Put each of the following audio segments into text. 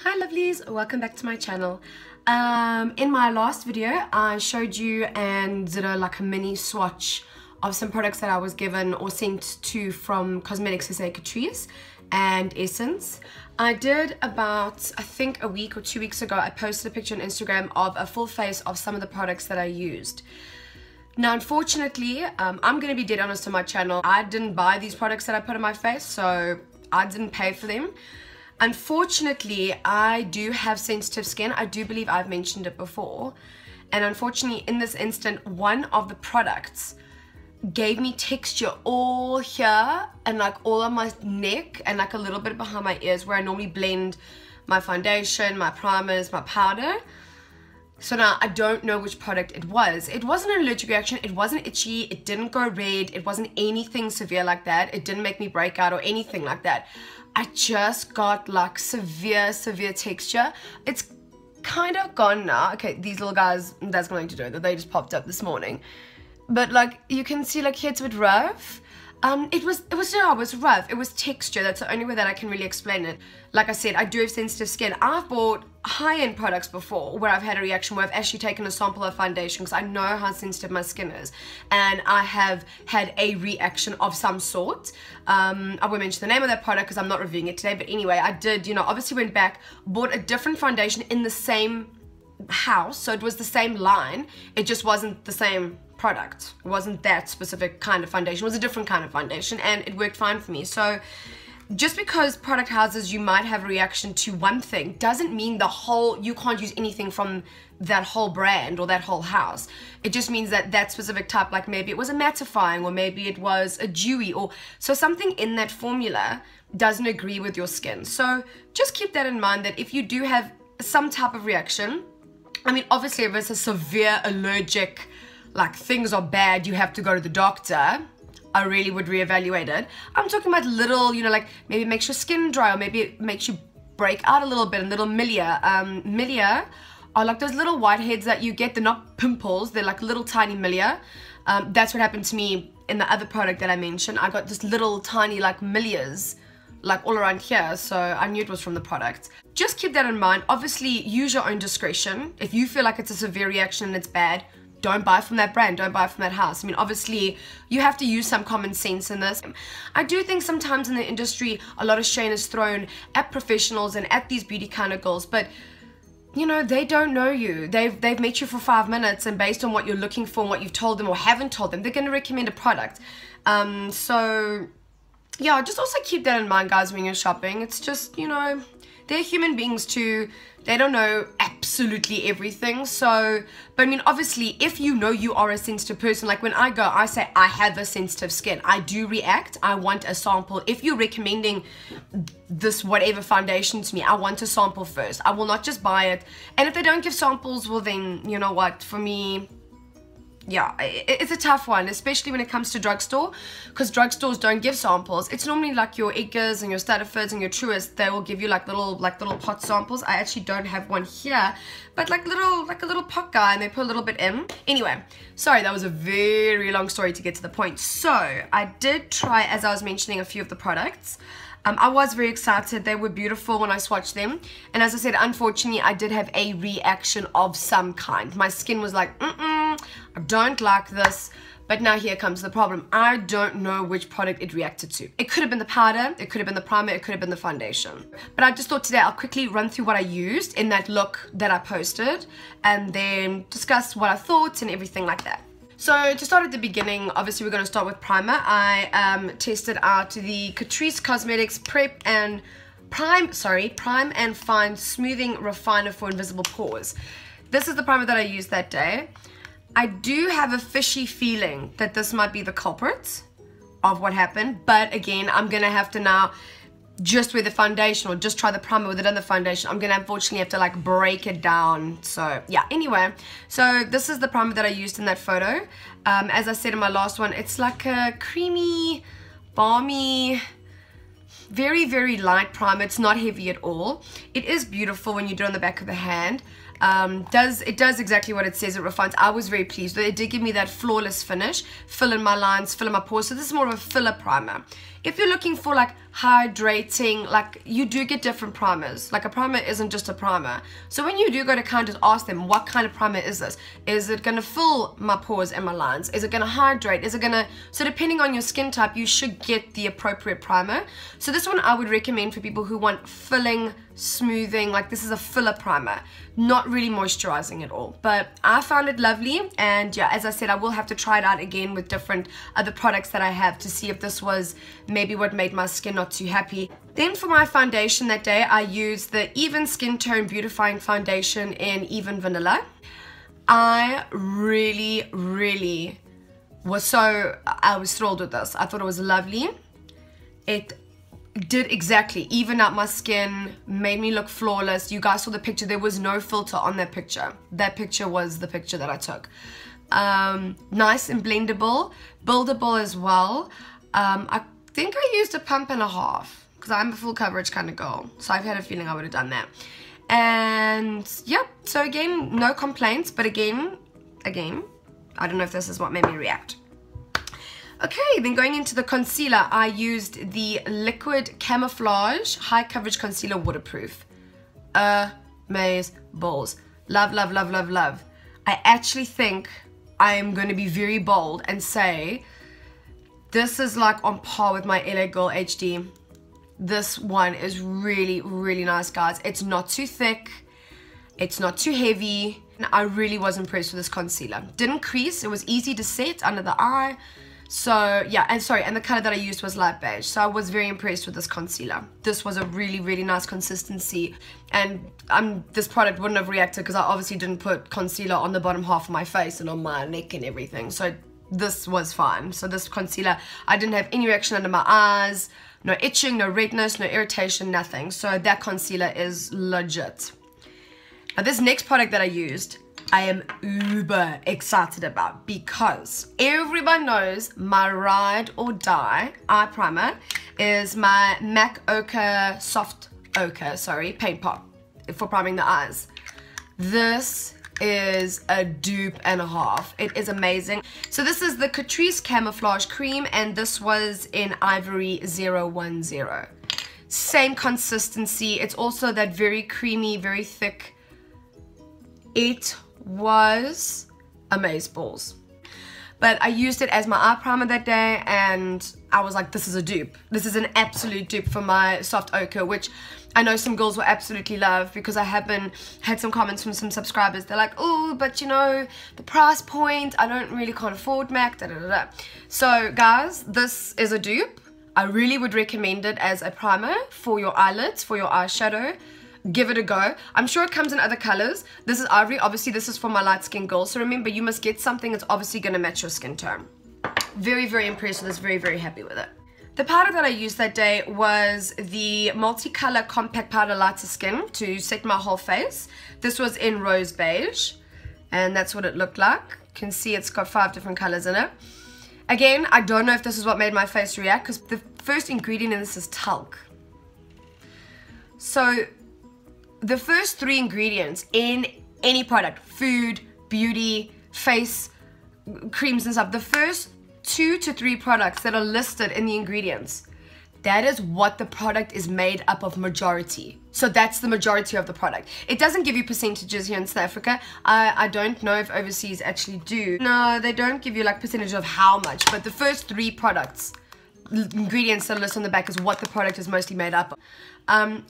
Hi lovelies, welcome back to my channel. In my last video I showed you and did a mini swatch of some products that I was given or sent to from Cosmetics SA Catrice and Essence. I did about, I think a week or 2 weeks ago, I posted a picture on Instagram of a full face of some of the products that I used. Now unfortunately, I'm going to be dead honest on my channel, I didn't buy these products that I put on my face, so I didn't pay for them. Unfortunately, I do have sensitive skin. I do believe I've mentioned it before. And unfortunately, in this instant, one of the products gave me texture all here and all on my neck and a little bit behind my ears where I normally blend my foundation, my primers, my powder. So now I don't know which product it was. It wasn't an allergic reaction, it wasn't itchy, it didn't go red, it wasn't anything severe like that. It didn't make me break out or anything like that. I just got severe texture. It's kind of gone now. Okay, these little guys, that's nothing to do with it. They just popped up this morning. But you can see here it's a bit rough. It was rough. It was texture. That's the only way that I can really explain it. Like I said, I do have sensitive skin. I've bought high-end products before where I've had a reaction where I've actually taken a sample of foundation because I know how sensitive my skin is, and I have had a reaction of some sort. I won't mention the name of that product because I'm not reviewing it today, but anyway, I did, obviously went back, bought a different foundation in the same house, so it was the same line, it just wasn't the same product. It wasn't that specific kind of foundation, it was a different kind of foundation, and it worked fine for me. So just because product houses you might have a reaction to one thing doesn't mean you can't use anything from that whole brand or that whole house. It just means that that specific type, maybe it was a mattifying or maybe it was a dewy, or so something in that formula doesn't agree with your skin. So just keep that in mind, that if you do have some type of reaction, I mean obviously if it's a severe allergic, things are bad, you have to go to the doctor, I really would reevaluate it. I'm talking about little, maybe it makes your skin dry, or maybe it makes you break out a little bit, a little milia. Milia are those little whiteheads that you get. They're not pimples, they're little tiny milia. That's what happened to me in the other product that I mentioned. I got this little tiny milias all around here, so I knew it was from the product. Just keep that in mind. Obviously use your own discretion. If you feel like it's a severe reaction and it's bad, don't buy from that brand, don't buy from that house. I mean, obviously, you have to use some common sense in this. I do think sometimes in the industry, a lot of shame is thrown at professionals and at these beauty kind of girls, but they don't know you. They've met you for 5 minutes, and based on what you're looking for and what you've told them or haven't told them, they're going to recommend a product. So, yeah, just also keep that in mind, guys, when you're shopping. It's just, they're human beings too. They don't know absolutely everything. So, but I mean, obviously, if you are a sensitive person, when I go, I say I have a sensitive skin. I do react. I want a sample. If you're recommending this whatever foundation to me, I want a sample first. I will not just buy it. And if they don't give samples, well then, you know what, for me, yeah, it's a tough one, especially when it comes to drugstore, because drugstores don't give samples. It's normally your Edgars and your Statifords and your Truists. They will give you little pot samples. I actually don't have one here, but a little pot guy, and they put a little bit in. Anyway, sorry, that was a very long story to get to the point. So I did try, as I was mentioning, a few of the products. I was very excited. They were beautiful when I swatched them. And as I said, unfortunately, I did have a reaction of some kind. My skin was like, I don't like this. But now here comes the problem. I don't know which product it reacted to. It could have been the powder, it could have been the primer, it could have been the foundation. But I just thought today I'll quickly run through what I used in that look that I posted, and then discuss what I thought and everything like that. So to start at the beginning, obviously we're going to start with primer. I tested out the Catrice Cosmetics Prime and Fine Smoothing Refiner for Invisible Pores. This is the primer that I used that day. I do have a fishy feeling that this might be the culprit of what happened, but again, I'm going to have to now just with the foundation, or just try the primer with it on the foundation. I'm gonna unfortunately have to break it down. So yeah, anyway, so this is the primer that I used in that photo. As I said in my last one, it's a creamy, balmy, very light primer. It's not heavy at all. It is beautiful when you do it on the back of the hand. It does exactly what it says. It refines. I was very pleased. It did give me that flawless finish, fill in my lines, fill in my pores. So this is more of a filler primer. If you're looking for like hydrating, like you do get different primers. Like a primer isn't just a primer. So when you do go to counters, ask them, what kind of primer is this? Is it going to fill my pores and my lines? Is it going to hydrate? Is it going to... So depending on your skin type, you should get the appropriate primer. So this one I would recommend for people who want filling, smoothing. Like this is a filler primer, not really moisturizing at all. But I found it lovely, and yeah, as I said, I will have to try it out again with different other products that I have to see if this was maybe what made my skin not too happy. Then for my foundation that day, I used the Even Skin Tone Beautifying Foundation in Even Vanilla. I really was thrilled with this. I thought it was lovely. It did exactly even out my skin, made me look flawless. You guys saw the picture. There was no filter on that picture. That picture was the picture that I took. Nice and blendable, buildable as well. I think I used a pump and a half because I'm a full coverage kind of girl, so I've had a feeling I would have done that. And yeah, so again, no complaints, but again, I don't know if this is what made me react. Okay, then going into the concealer, I used the Liquid Camoflage High Coverage Concealer Waterproof. Amaze balls. Love, love, love, love, love. I actually think I am going to be very bold and say this is like on par with my LA Girl HD. This one is really nice, guys. It's not too thick. It's not too heavy. I really was impressed with this concealer. Didn't crease. It was easy to set under the eye. So yeah, and the color that I used was light beige. So I was very impressed with this concealer. This was a really nice consistency, and this product wouldn't have reacted because I obviously didn't put concealer on the bottom half of my face and on my neck and everything. So this was fine. So this concealer, I didn't have any reaction under my eyes, no itching, no redness, no irritation, nothing. So that concealer is legit. Now this next product that I used, I am uber excited about because everyone knows my ride or die eye primer is my MAC Soft Ochre paint pot for priming the eyes. This is a dupe and a half. It is amazing. So this is the Catrice Camoflage Cream, and this was in Ivory 010. Same consistency. It's also that very creamy, very thick. It was amazeballs. But I used it as my eye primer that day, and I was like, this is a dupe. This is an absolute dupe for my Soft Ochre, which I know some girls will absolutely love because I have had some comments from some subscribers. They're like, oh, but you know, the price point, I can't afford MAC, da da da da. So guys, this is a dupe. I really would recommend it as a primer for your eyelids, for your eyeshadow. Give it a go. I'm sure it comes in other colors. This is Ivory. Obviously, this is for my light skin girls. So remember, you must get something that's obviously going to match your skin tone. Very impressed with this. Very happy with it. The powder that I used that day was the Multicolor Compact Powder Lighter Skin to set my whole face. This was in Rose Beige, and that's what it looked like. You can see it's got 5 different colors in it. Again, I don't know if this is what made my face react because the first ingredient in this is talc. So the first 3 ingredients in any product, food, beauty, face, creams and stuff, the first 2 to 3 products that are listed in the ingredients, that is what the product is made up of majority. So that's the majority of the product. It doesn't give you percentages here in South Africa. I don't know if overseas actually do. No, they don't give you like percentage of how much, but the first 3 products, ingredients that are listed on the back is what the product is mostly made up of.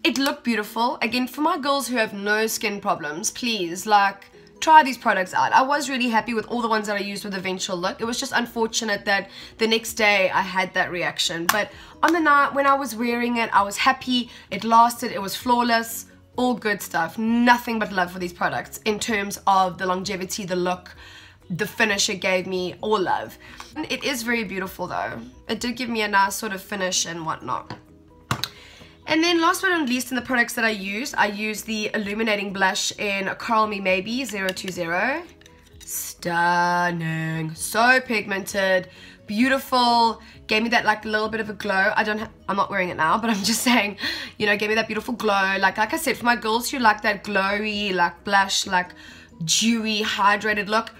It looked beautiful. Again, for my girls who have no skin problems, please, like, try these products out. I was really happy with all the ones that I used with the eventual look. It was just unfortunate that the next day I had that reaction. But on the night when I was wearing it, I was happy. It lasted. It was flawless. All good stuff. Nothing but love for these products in terms of the longevity, the look, the finish it gave me, all love. It is very beautiful though. It did give me a nice sort of finish and whatnot. And then last but not least in the products that I used the Illuminating blush in Coral Me Maybe 020. Stunning. So pigmented. beautiful, gave me that like little bit of a glow. I'm not wearing it now, but I'm just saying, you know, gave me that beautiful glow. Like I said, for my girls who like that glowy, like blush, like dewy, hydrated look,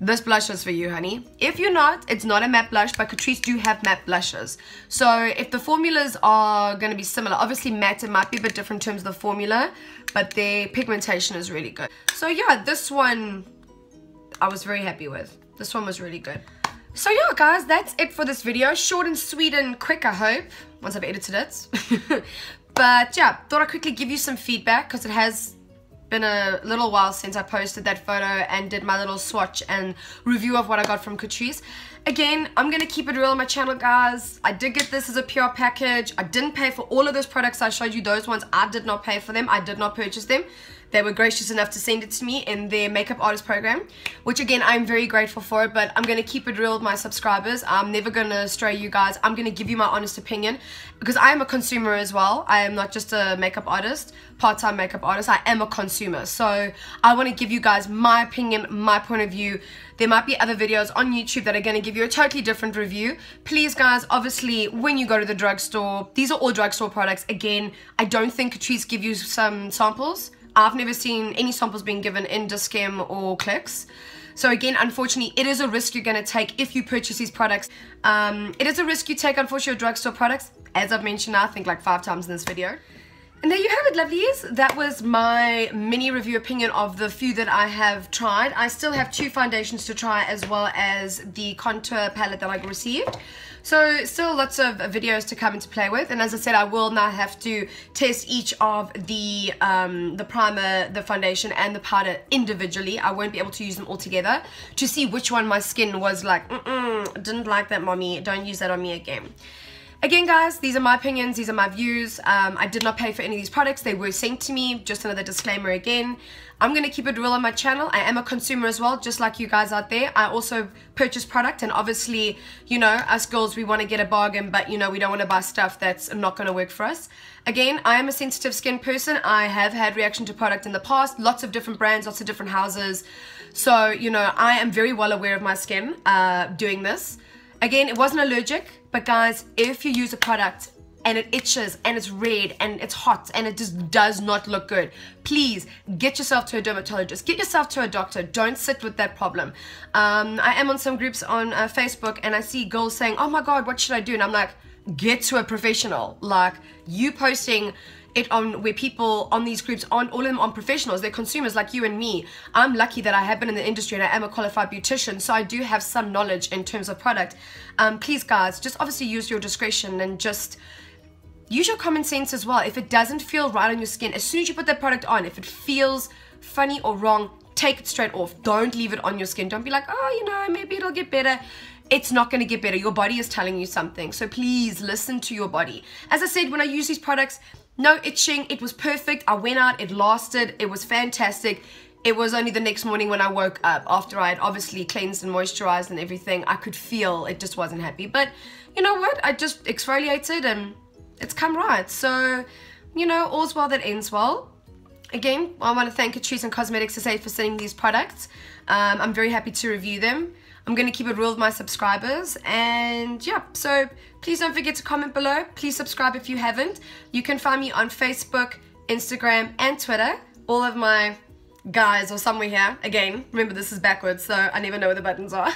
this blush is for you, honey. If you're not, it's not a matte blush, but Catrice do have matte blushes. So if the formulas are going to be similar, obviously matte, it might be a bit different in terms of the formula, but their pigmentation is really good. So yeah, this one I was very happy with. This one was really good. So yeah, guys, that's it for this video. Short and sweet and quick, I hope, once I've edited it. But yeah, thought I'd quickly give you some feedback, because it has been a little while since I posted that photo and did my little swatch and review of what I got from Catrice. Again, I'm going to keep it real on my channel, guys. I did get this as a PR package. I didn't pay for all of those products I showed you. Those ones, I did not pay for them. I did not purchase them. They were gracious enough to send it to me in their makeup artist program, which again, I'm very grateful for it, but I'm going to keep it real with my subscribers. I'm never going to stray you guys. I'm going to give you my honest opinion, because I am a consumer as well. I am not just a makeup artist, part-time makeup artist. I am a consumer. So I want to give you guys my opinion, my point of view. There might be other videos on YouTube that are going to give you a totally different review. Please, guys, obviously, when you go to the drugstore, these are all drugstore products. Again, I don't think Catrice give you some samples. I've never seen any samples being given in Dischem or Clicks. So again, unfortunately, it is a risk you're going to take if you purchase these products. It is a risk you take, unfortunately, with drugstore products, as I've mentioned now, I think like 5 times in this video. And there you have it, lovelies. That was my mini review opinion of the few that I have tried. I still have 2 foundations to try, as well as the contour palette that I received. So still lots of videos to come into play with. And as I said, I will now have to test each of the primer, the foundation, and the powder individually. I won't be able to use them all together to see which one my skin was like, didn't like that, mommy, don't use that on me again. Again, guys, these are my opinions, these are my views. I did not pay for any of these products. They were sent to me. Just another disclaimer again. I'm going to keep it real on my channel. I am a consumer as well, just like you guys out there. I also purchase product, and obviously, you know, us girls, we want to get a bargain, but, you know, we don't want to buy stuff that's not going to work for us. Again, I am a sensitive skin person. I have had reaction to product in the past. Lots of different brands, lots of different houses. So, you know, I am very well aware of my skin doing this. Again, it wasn't allergic, but guys, if you use a product and it itches and it's red and it's hot and it just does not look good, please get yourself to a dermatologist, get yourself to a doctor. Don't sit with that problem. I am on some groups on Facebook, and I see girls saying, oh my god, what should I do? And I'm like, get to a professional. Like, you posting it on where people on these groups, on all of them on professionals, they're consumers like you and me. I'm lucky that I have been in the industry and I am a qualified beautician, so I do have some knowledge in terms of product. Please, guys, just obviously use your discretion and just use your common sense as well. If it doesn't feel right on your skin, as soon as you put that product on, if it feels funny or wrong, take it straight off. Don't leave it on your skin. Don't be like, oh, you know, maybe it'll get better. It's not going to get better. Your body is telling you something. So please listen to your body. As I said, when I use these products, no itching. It was perfect. I went out. It lasted. It was fantastic. It was only the next morning when I woke up, after I had obviously cleansed and moisturized and everything, I could feel it just wasn't happy. But you know what? I just exfoliated and it's come right. So, you know, all's well that ends well. Again, I want to thank Catrice and Cosmetics SA for sending these products. I'm very happy to review them. I'm going to keep it real with my subscribers, and yeah, so please don't forget to comment below. Please subscribe if you haven't. You can find me on Facebook, Instagram, and Twitter. All of my guys are somewhere here. Again, remember this is backwards, so I never know where the buttons are.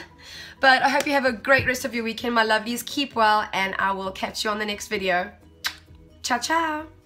But I hope you have a great rest of your weekend, my lovelies. Keep well, and I will catch you on the next video. Ciao, ciao.